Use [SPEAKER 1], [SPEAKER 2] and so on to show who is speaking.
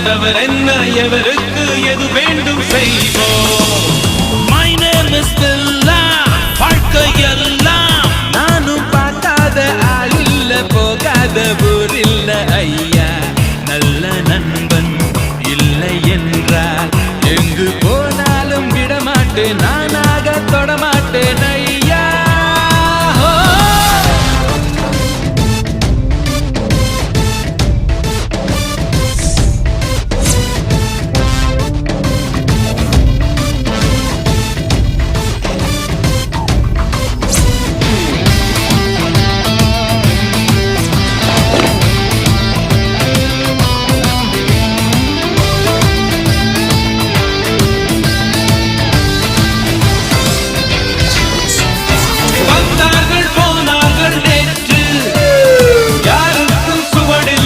[SPEAKER 1] தவறென்ன எவருக்கு எது வேண்டும் செய்வோம்.
[SPEAKER 2] My name is Billa. வாழ்க்கையெல்லாம்
[SPEAKER 1] நானும் பார்க்காத ஆளில்ல போகாத